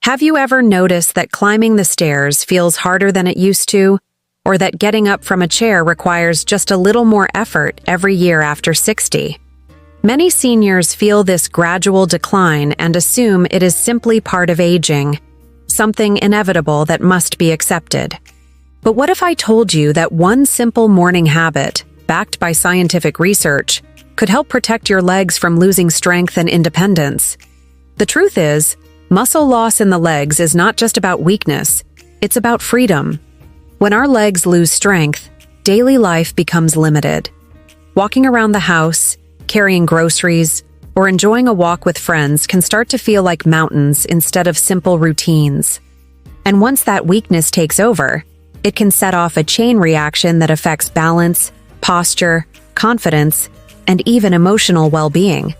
Have you ever noticed that climbing the stairs feels harder than it used to, or that getting up from a chair requires just a little more effort every year after 60? Many seniors feel this gradual decline and assume it is simply part of aging, something inevitable that must be accepted. But what if I told you that one simple morning habit, backed by scientific research, could help protect your legs from losing strength and independence? The truth is, muscle loss in the legs is not just about weakness, it's about freedom. When our legs lose strength, daily life becomes limited. Walking around the house, carrying groceries, or enjoying a walk with friends can start to feel like mountains instead of simple routines. And once that weakness takes over, it can set off a chain reaction that affects balance, posture, confidence, and even emotional well-being.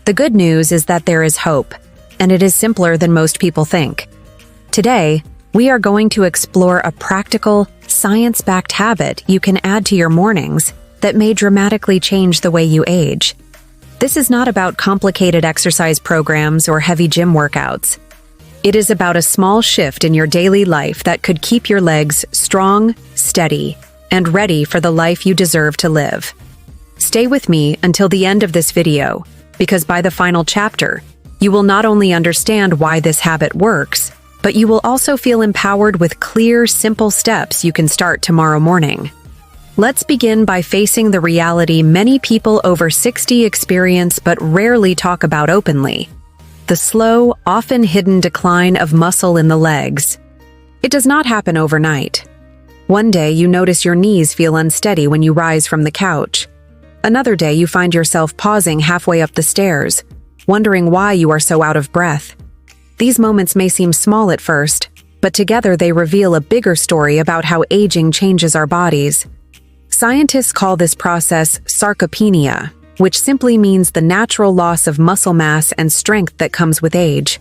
The good news is that there is hope, and it is simpler than most people think. Today, we are going to explore a practical, science-backed habit you can add to your mornings that may dramatically change the way you age. This is not about complicated exercise programs or heavy gym workouts. It is about a small shift in your daily life that could keep your legs strong, steady, and ready for the life you deserve to live. Stay with me until the end of this video, because by the final chapter, you will not only understand why this habit works, but you will also feel empowered with clear, simple steps you can start tomorrow morning. Let's begin by facing the reality many people over 60 experience but rarely talk about openly: the slow, often hidden decline of muscle in the legs. It does not happen overnight. One day you notice your knees feel unsteady when you rise from the couch. Another day you find yourself pausing halfway up the stairs, wondering why you are so out of breath. These moments may seem small at first, but together they reveal a bigger story about how aging changes our bodies. Scientists call this process sarcopenia, which simply means the natural loss of muscle mass and strength that comes with age.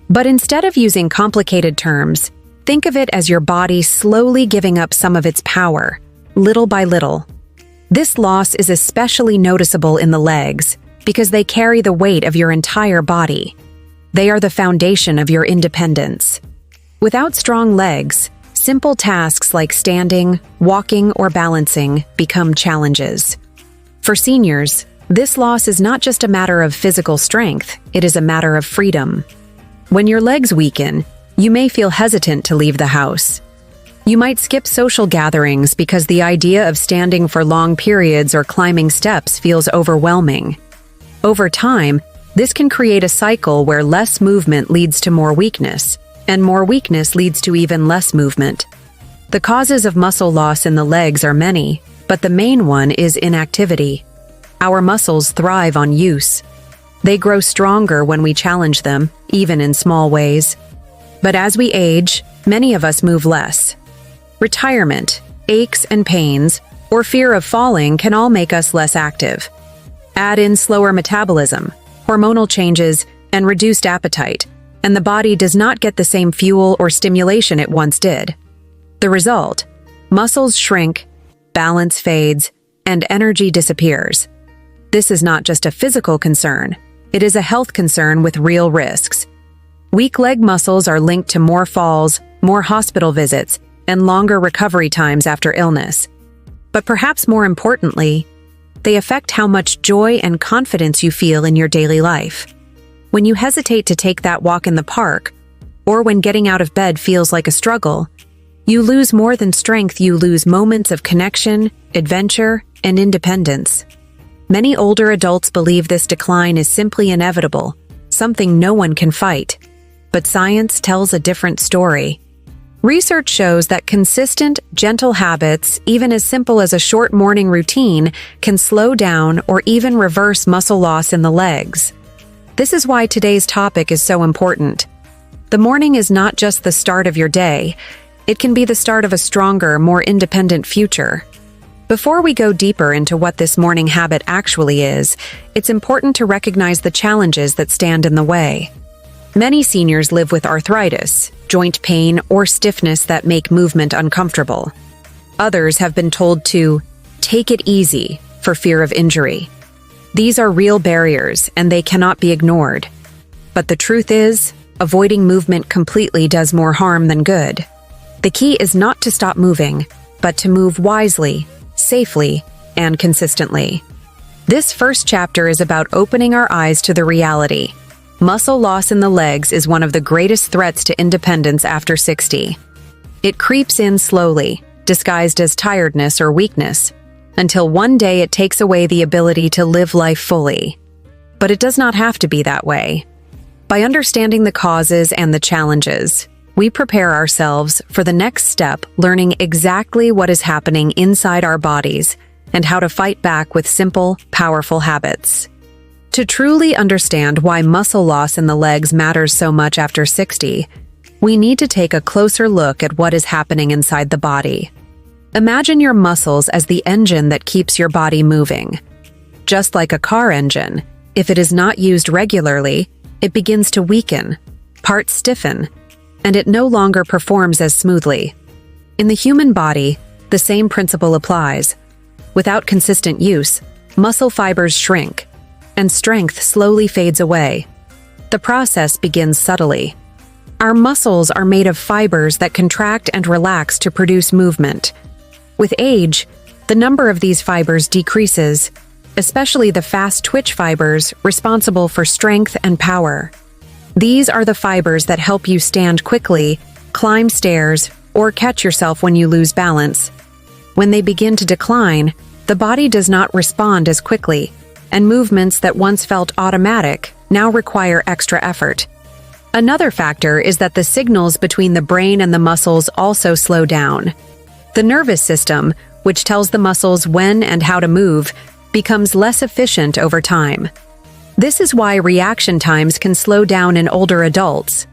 But instead of using complicated terms, think of it as your body slowly giving up some of its power, little by little. This loss is especially noticeable in the legs, because they carry the weight of your entire body. They are the foundation of your independence. Without strong legs, simple tasks like standing, walking, or balancing become challenges. For seniors, this loss is not just a matter of physical strength, it is a matter of freedom. When your legs weaken, you may feel hesitant to leave the house. You might skip social gatherings because the idea of standing for long periods or climbing steps feels overwhelming. Over time, this can create a cycle where less movement leads to more weakness, and more weakness leads to even less movement. The causes of muscle loss in the legs are many, but the main one is inactivity. Our muscles thrive on use. They grow stronger when we challenge them, even in small ways. But as we age, many of us move less. Retirement, aches and pains, or fear of falling can all make us less active. Add in slower metabolism, hormonal changes, and reduced appetite, and the body does not get the same fuel or stimulation it once did. The result: muscles shrink, balance fades, and energy disappears. This is not just a physical concern, it is a health concern with real risks. Weak leg muscles are linked to more falls, more hospital visits, and longer recovery times after illness. But perhaps more importantly, they affect how much joy and confidence you feel in your daily life. When you hesitate to take that walk in the park, or when getting out of bed feels like a struggle, you lose more than strength, you lose moments of connection, adventure, and independence. Many older adults believe this decline is simply inevitable, something no one can fight. But science tells a different story. Research shows that consistent, gentle habits, even as simple as a short morning routine, can slow down or even reverse muscle loss in the legs. This is why today's topic is so important. The morning is not just the start of your day, it can be the start of a stronger, more independent future. Before we go deeper into what this morning habit actually is, it's important to recognize the challenges that stand in the way. Many seniors live with arthritis, joint pain, or stiffness that make movement uncomfortable. Others have been told to take it easy for fear of injury. These are real barriers, and they cannot be ignored. But the truth is, avoiding movement completely does more harm than good. The key is not to stop moving, but to move wisely, safely, and consistently. This first chapter is about opening our eyes to the reality. Muscle loss in the legs is one of the greatest threats to independence after 60. It creeps in slowly, disguised as tiredness or weakness, until one day it takes away the ability to live life fully. But it does not have to be that way. By understanding the causes and the challenges, we prepare ourselves for the next step, learning exactly what is happening inside our bodies and how to fight back with simple, powerful habits. To truly understand why muscle loss in the legs matters so much after 60, we need to take a closer look at what is happening inside the body. Imagine your muscles as the engine that keeps your body moving. Just like a car engine, if it is not used regularly, it begins to weaken, parts stiffen, and it no longer performs as smoothly. In the human body, the same principle applies. Without consistent use, muscle fibers shrink, and strength slowly fades away. The process begins subtly. Our muscles are made of fibers that contract and relax to produce movement. With age, the number of these fibers decreases, especially the fast twitch fibers responsible for strength and power. These are the fibers that help you stand quickly, climb stairs, or catch yourself when you lose balance. When they begin to decline, the body does not respond as quickly, and movements that once felt automatic now require extra effort. Another factor is that the signals between the brain and the muscles also slow down. The nervous system, which tells the muscles when and how to move, becomes less efficient over time. This is why reaction times can slow down in older adults.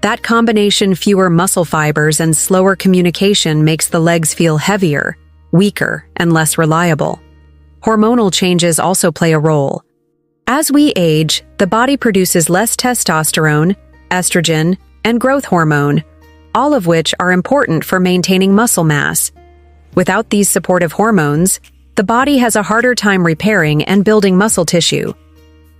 That combination, fewer muscle fibers and slower communication, makes the legs feel heavier, weaker, and less reliable. Hormonal changes also play a role. As we age, the body produces less testosterone, estrogen, and growth hormone, all of which are important for maintaining muscle mass. Without these supportive hormones, the body has a harder time repairing and building muscle tissue.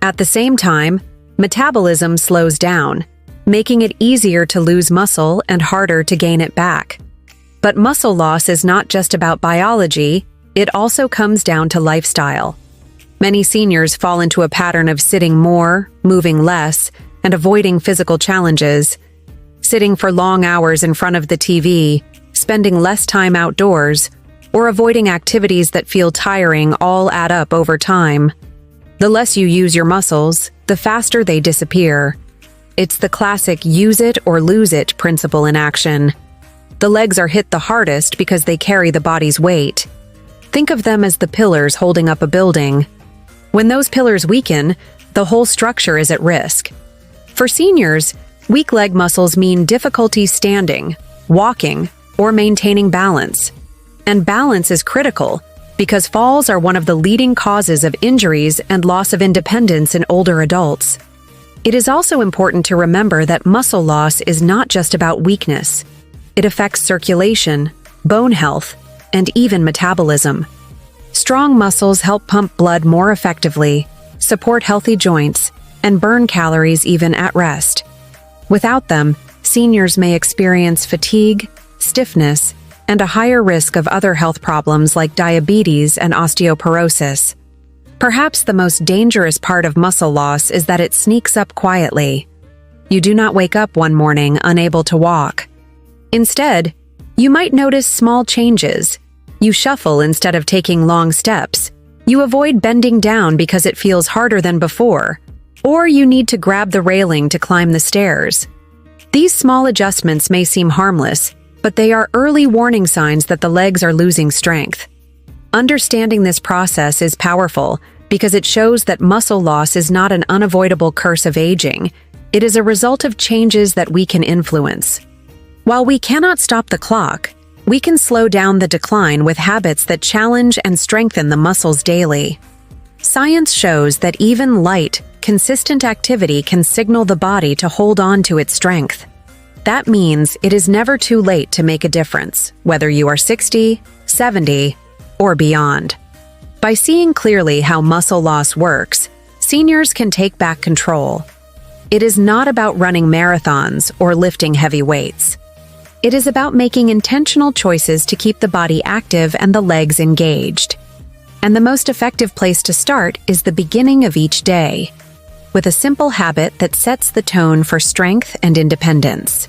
At the same time, metabolism slows down, making it easier to lose muscle and harder to gain it back. But muscle loss is not just about biology, it also comes down to lifestyle. Many seniors fall into a pattern of sitting more, moving less, and avoiding physical challenges. Sitting for long hours in front of the TV, spending less time outdoors, or avoiding activities that feel tiring all add up over time. The less you use your muscles, the faster they disappear. It's the classic use it or lose it principle in action. The legs are hit the hardest because they carry the body's weight. Think of them as the pillars holding up a building. When those pillars weaken, the whole structure is at risk. For seniors, weak leg muscles mean difficulty standing, walking, or maintaining balance. And balance is critical because falls are one of the leading causes of injuries and loss of independence in older adults. It is also important to remember that muscle loss is not just about weakness. It affects circulation, bone health, and even metabolism. Strong muscles help pump blood more effectively, support healthy joints, and burn calories even at rest. Without them, seniors may experience fatigue, stiffness, and a higher risk of other health problems like diabetes and osteoporosis. Perhaps the most dangerous part of muscle loss is that it sneaks up quietly. You do not wake up one morning unable to walk. Instead, you might notice small changes. You shuffle instead of taking long steps. You avoid bending down because it feels harder than before. Or you need to grab the railing to climb the stairs. These small adjustments may seem harmless, but they are early warning signs that the legs are losing strength. Understanding this process is powerful because it shows that muscle loss is not an unavoidable curse of aging. It is a result of changes that we can influence. While we cannot stop the clock, we can slow down the decline with habits that challenge and strengthen the muscles daily. Science shows that even light, consistent activity can signal the body to hold on to its strength. That means it is never too late to make a difference, whether you are 60, 70, or beyond. By seeing clearly how muscle loss works, seniors can take back control. It is not about running marathons or lifting heavy weights. It is about making intentional choices to keep the body active and the legs engaged. And the most effective place to start is the beginning of each day, with a simple habit that sets the tone for strength and independence.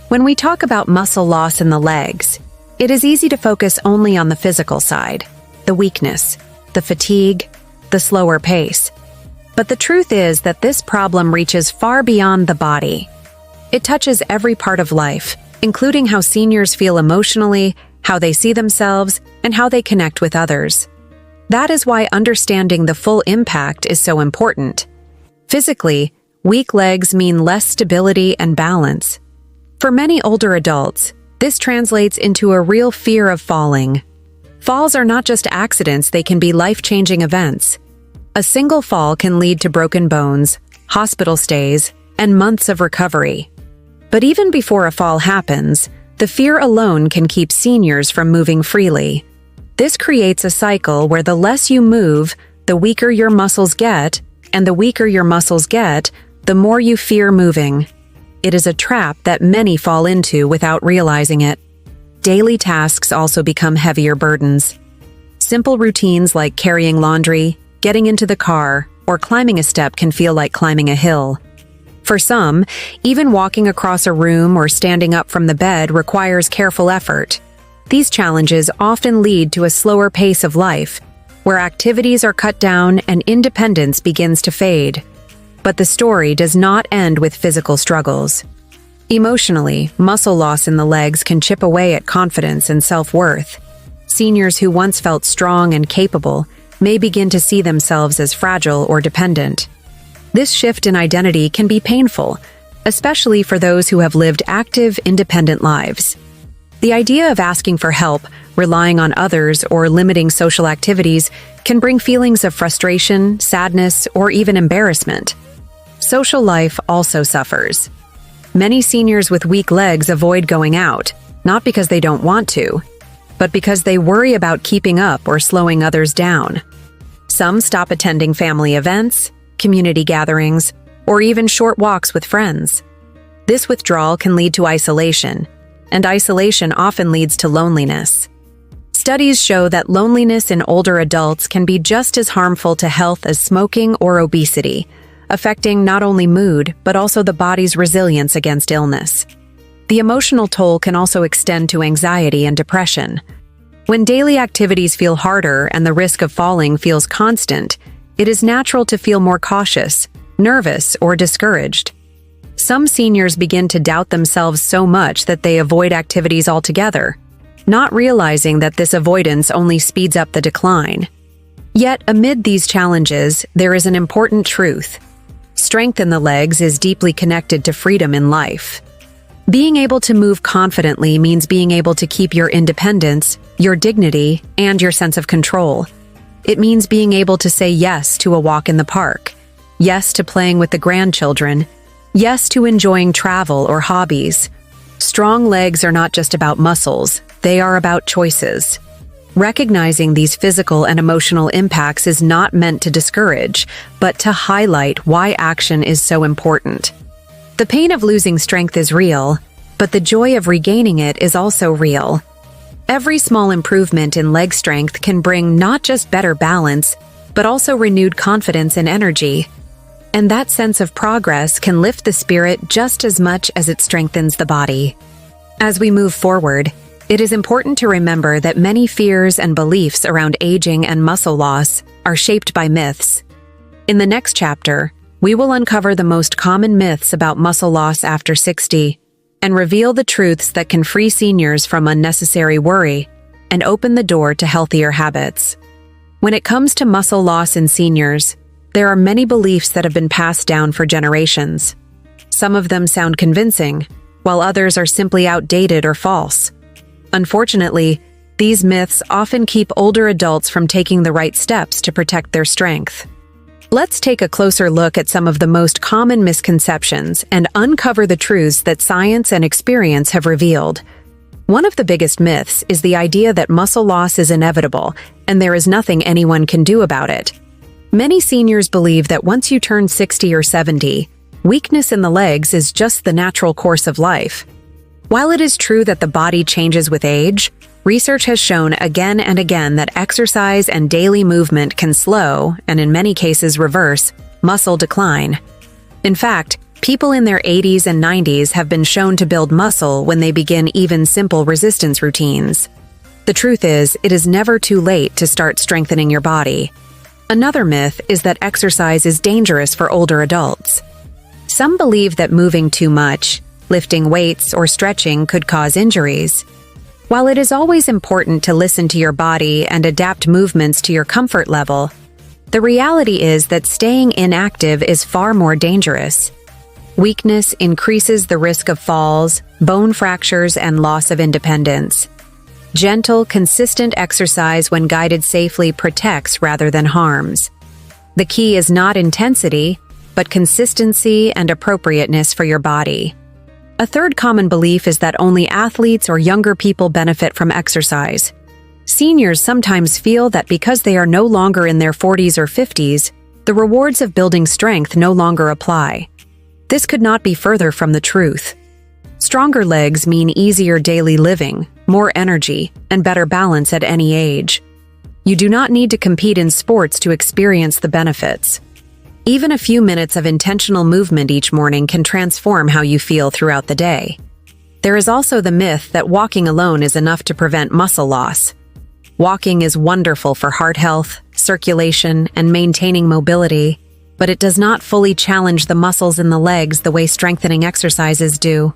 When we talk about muscle loss in the legs, it is easy to focus only on the physical side, the weakness, the fatigue, the slower pace. But the truth is that this problem reaches far beyond the body. It touches every part of life, including how seniors feel emotionally, how they see themselves, and how they connect with others. That is why understanding the full impact is so important. Physically, weak legs mean less stability and balance. For many older adults, this translates into a real fear of falling. Falls are not just accidents, they can be life-changing events. A single fall can lead to broken bones, hospital stays, and months of recovery. But even before a fall happens, the fear alone can keep seniors from moving freely. This creates a cycle where the less you move, the weaker your muscles get, and the weaker your muscles get, the more you fear moving. It is a trap that many fall into without realizing it. Daily tasks also become heavier burdens. Simple routines like carrying laundry, getting into the car, or climbing a step can feel like climbing a hill. For some, even walking across a room or standing up from the bed requires careful effort. These challenges often lead to a slower pace of life, where activities are cut down and independence begins to fade. But the story does not end with physical struggles. Emotionally, muscle loss in the legs can chip away at confidence and self-worth. Seniors who once felt strong and capable may begin to see themselves as fragile or dependent. This shift in identity can be painful, especially for those who have lived active, independent lives. The idea of asking for help, relying on others, or limiting social activities can bring feelings of frustration, sadness, or even embarrassment. Social life also suffers. Many seniors with weak legs avoid going out, not because they don't want to, but because they worry about keeping up or slowing others down. Some stop attending family events, community gatherings, or even short walks with friends. This withdrawal can lead to isolation, and isolation often leads to loneliness. Studies show that loneliness in older adults can be just as harmful to health as smoking or obesity, affecting not only mood, but also the body's resilience against illness. The emotional toll can also extend to anxiety and depression. When daily activities feel harder and the risk of falling feels constant, it is natural to feel more cautious, nervous, or discouraged. Some seniors begin to doubt themselves so much that they avoid activities altogether, not realizing that this avoidance only speeds up the decline. Yet, amid these challenges, there is an important truth. Strength in the legs is deeply connected to freedom in life. Being able to move confidently means being able to keep your independence, your dignity, and your sense of control. It means being able to say yes to a walk in the park, yes to playing with the grandchildren, yes to enjoying travel or hobbies. Strong legs are not just about muscles, they are about choices. Recognizing these physical and emotional impacts is not meant to discourage, but to highlight why action is so important. The pain of losing strength is real, but the joy of regaining it is also real. Every small improvement in leg strength can bring not just better balance, but also renewed confidence and energy. And that sense of progress can lift the spirit just as much as it strengthens the body. As we move forward, it is important to remember that many fears and beliefs around aging and muscle loss are shaped by myths. In the next chapter, we will uncover the most common myths about muscle loss after 60 and reveal the truths that can free seniors from unnecessary worry and open the door to healthier habits. When it comes to muscle loss in seniors, there are many beliefs that have been passed down for generations. Some of them sound convincing, while others are simply outdated or false. Unfortunately, these myths often keep older adults from taking the right steps to protect their strength. Let's take a closer look at some of the most common misconceptions and uncover the truths that science and experience have revealed. One of the biggest myths is the idea that muscle loss is inevitable and there is nothing anyone can do about it. Many seniors believe that once you turn 60 or 70, Weakness in the legs is just the natural course of life. While it is true that the body changes with age, research has shown again and again that exercise and daily movement can slow, and in many cases reverse, muscle decline. In fact, people in their 80s and 90s have been shown to build muscle when they begin even simple resistance routines. The truth is, it is never too late to start strengthening your body. Another myth is that exercise is dangerous for older adults. Some believe that moving too much, lifting weights, or stretching could cause injuries. While it is always important to listen to your body and adapt movements to your comfort level, the reality is that staying inactive is far more dangerous. Weakness increases the risk of falls, bone fractures, and loss of independence. Gentle, consistent exercise when guided safely protects rather than harms. The key is not intensity, but consistency and appropriateness for your body. A third common belief is that only athletes or younger people benefit from exercise. Seniors sometimes feel that because they are no longer in their 40s or 50s, the rewards of building strength no longer apply. This could not be further from the truth. Stronger legs mean easier daily living, more energy, and better balance at any age. You do not need to compete in sports to experience the benefits. Even a few minutes of intentional movement each morning can transform how you feel throughout the day. There is also the myth that walking alone is enough to prevent muscle loss. Walking is wonderful for heart health, circulation, and maintaining mobility, but it does not fully challenge the muscles in the legs the way strengthening exercises do.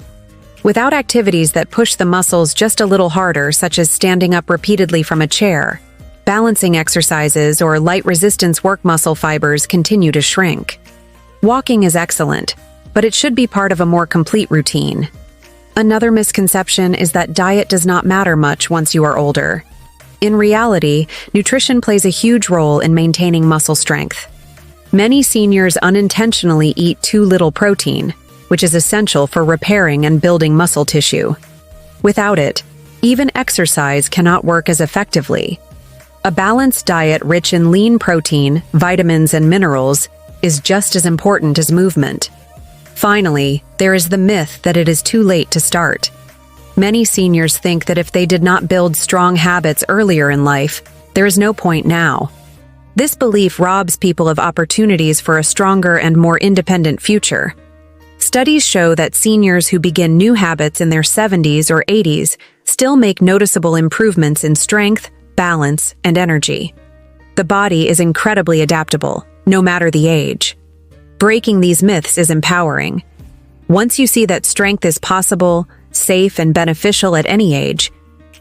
Without activities that push the muscles just a little harder, such as standing up repeatedly from a chair, balancing exercises, or light resistance work, muscle fibers continue to shrink. Walking is excellent, but it should be part of a more complete routine. Another misconception is that diet does not matter much once you are older. In reality, nutrition plays a huge role in maintaining muscle strength. Many seniors unintentionally eat too little protein, which is essential for repairing and building muscle tissue. Without it, even exercise cannot work as effectively. A balanced diet rich in lean protein, vitamins, and minerals is just as important as movement. Finally, there is the myth that it is too late to start. Many seniors think that if they did not build strong habits earlier in life, there is no point now. This belief robs people of opportunities for a stronger and more independent future. Studies show that seniors who begin new habits in their 70s or 80s still make noticeable improvements in strength, balance, and energy. The body is incredibly adaptable, no matter the age. Breaking these myths is empowering. Once you see that strength is possible, safe, and beneficial at any age,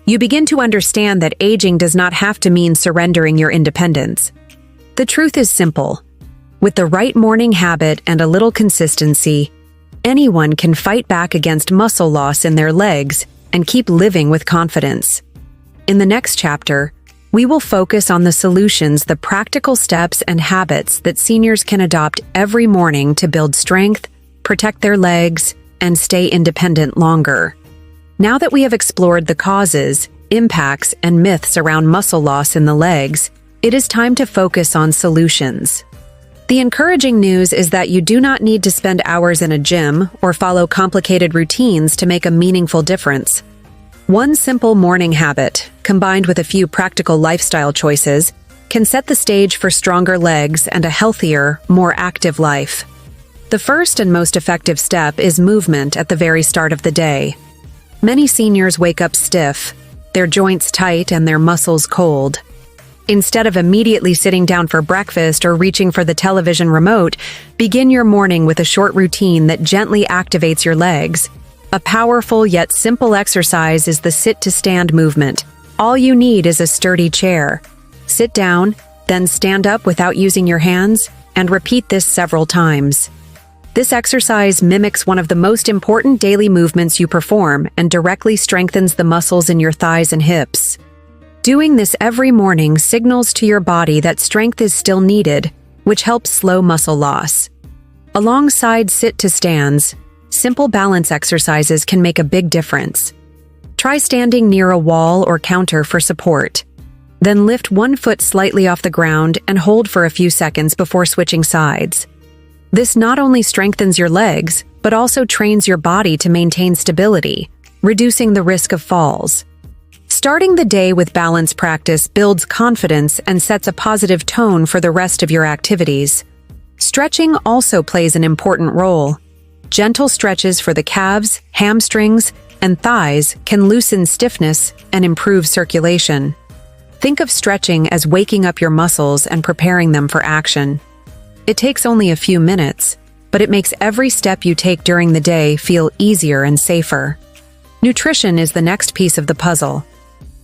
you begin to understand that aging does not have to mean surrendering your independence. The truth is simple. With the right morning habit and a little consistency, anyone can fight back against muscle loss in their legs and keep living with confidence. In the next chapter, we will focus on the solutions, the practical steps and habits that seniors can adopt every morning to build strength, protect their legs, and stay independent longer. Now that we have explored the causes, impacts, and myths around muscle loss in the legs, it is time to focus on solutions. The encouraging news is that you do not need to spend hours in a gym or follow complicated routines to make a meaningful difference. One simple morning habit, combined with a few practical lifestyle choices, can set the stage for stronger legs and a healthier, more active life. The first and most effective step is movement at the very start of the day. Many seniors wake up stiff, their joints tight and their muscles cold. Instead of immediately sitting down for breakfast or reaching for the television remote, begin your morning with a short routine that gently activates your legs. A powerful yet simple exercise is the sit-to-stand movement. All you need is a sturdy chair. Sit down, then stand up without using your hands, and repeat this several times. This exercise mimics one of the most important daily movements you perform and directly strengthens the muscles in your thighs and hips. Doing this every morning signals to your body that strength is still needed, which helps slow muscle loss. Alongside sit-to-stands, simple balance exercises can make a big difference. Try standing near a wall or counter for support. Then lift one foot slightly off the ground and hold for a few seconds before switching sides. This not only strengthens your legs, but also trains your body to maintain stability, reducing the risk of falls. Starting the day with balance practice builds confidence and sets a positive tone for the rest of your activities. Stretching also plays an important role. Gentle stretches for the calves, hamstrings, and thighs can loosen stiffness and improve circulation. Think of stretching as waking up your muscles and preparing them for action. It takes only a few minutes, but it makes every step you take during the day feel easier and safer. Nutrition is the next piece of the puzzle.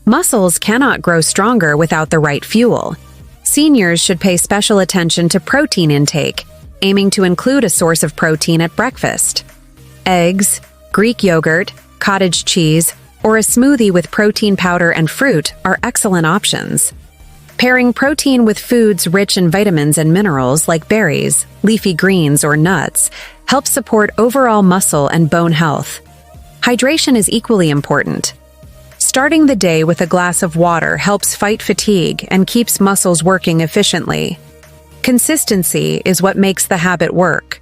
Muscles cannot grow stronger without the right fuel. Seniors should pay special attention to protein intake, aiming to include a source of protein at breakfast. Eggs, Greek yogurt, cottage cheese, or a smoothie with protein powder and fruit are excellent options. Pairing protein with foods rich in vitamins and minerals like berries, leafy greens, or nuts helps support overall muscle and bone health. Hydration is equally important. Starting the day with a glass of water helps fight fatigue and keeps muscles working efficiently. Consistency is what makes the habit work.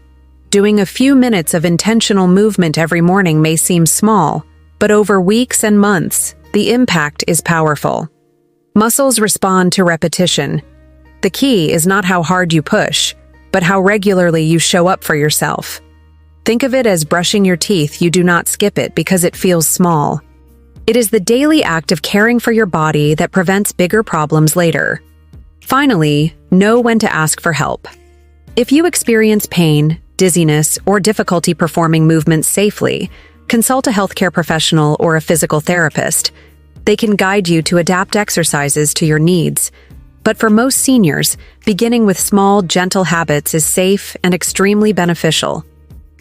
Doing a few minutes of intentional movement every morning may seem small, but over weeks and months, the impact is powerful. Muscles respond to repetition. The key is not how hard you push, but how regularly you show up for yourself. Think of it as brushing your teeth. You do not skip it because it feels small. It is the daily act of caring for your body that prevents bigger problems later. Finally, know when to ask for help. If you experience pain, dizziness, or difficulty performing movements safely, consult a healthcare professional or a physical therapist. They can guide you to adapt exercises to your needs. But for most seniors, beginning with small, gentle habits is safe and extremely beneficial.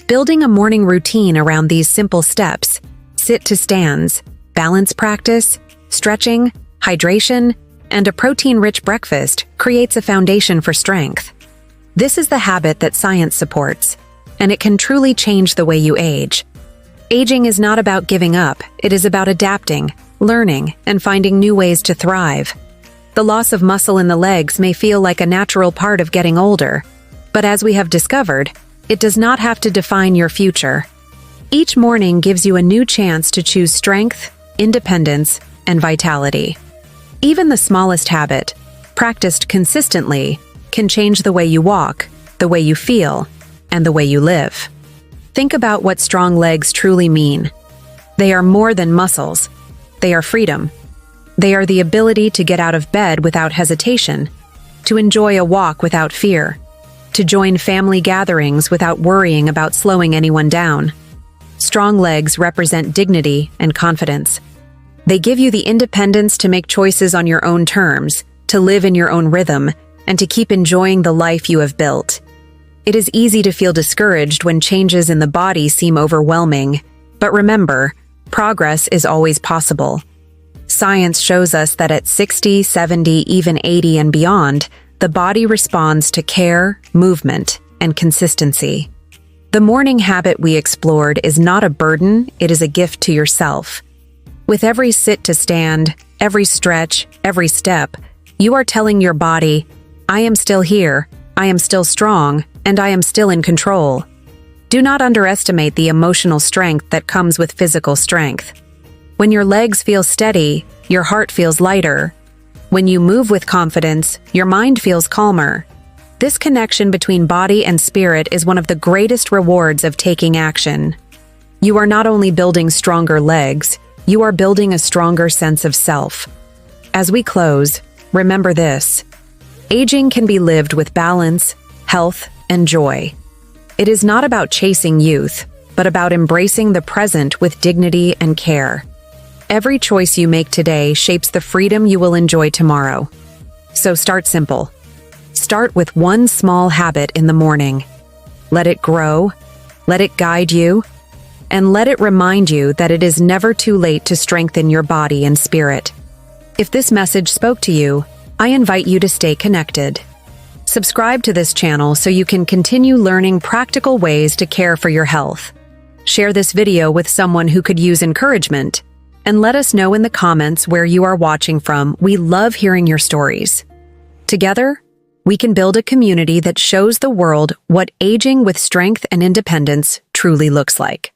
Building a morning routine around these simple steps, sit to stands, balance practice, stretching, hydration, and a protein-rich breakfast creates a foundation for strength. This is the habit that science supports, and it can truly change the way you age. Aging is not about giving up, it is about adapting, learning, and finding new ways to thrive. The loss of muscle in the legs may feel like a natural part of getting older, but as we have discovered, it does not have to define your future. Each morning gives you a new chance to choose strength, independence, and vitality. Even the smallest habit, practiced consistently, can change the way you walk, the way you feel, and the way you live. Think about what strong legs truly mean. They are more than muscles. They are freedom. They are the ability to get out of bed without hesitation, to enjoy a walk without fear, to join family gatherings without worrying about slowing anyone down. Strong legs represent dignity and confidence. They give you the independence to make choices on your own terms, to live in your own rhythm, and to keep enjoying the life you have built. It is easy to feel discouraged when changes in the body seem overwhelming, but remember, progress is always possible. Science shows us that at 60, 70, even 80 and beyond, the body responds to care, movement, and consistency. The morning habit we explored is not a burden, it is a gift to yourself. With every sit to stand, every stretch, every step, you are telling your body, I am still here, I am still strong, and I am still in control. Do not underestimate the emotional strength that comes with physical strength. When your legs feel steady, your heart feels lighter. When you move with confidence, your mind feels calmer. This connection between body and spirit is one of the greatest rewards of taking action. You are not only building stronger legs, you are building a stronger sense of self. As we close, remember this: aging can be lived with balance, health, and joy. It is not about chasing youth, but about embracing the present with dignity and care. Every choice you make today shapes the freedom you will enjoy tomorrow. So start simple. Start with one small habit in the morning. Let it grow, let it guide you, and let it remind you that it is never too late to strengthen your body and spirit. If this message spoke to you, I invite you to stay connected. Subscribe to this channel so you can continue learning practical ways to care for your health. Share this video with someone who could use encouragement, and let us know in the comments where you are watching from. We love hearing your stories. Together, we can build a community that shows the world what aging with strength and independence truly looks like.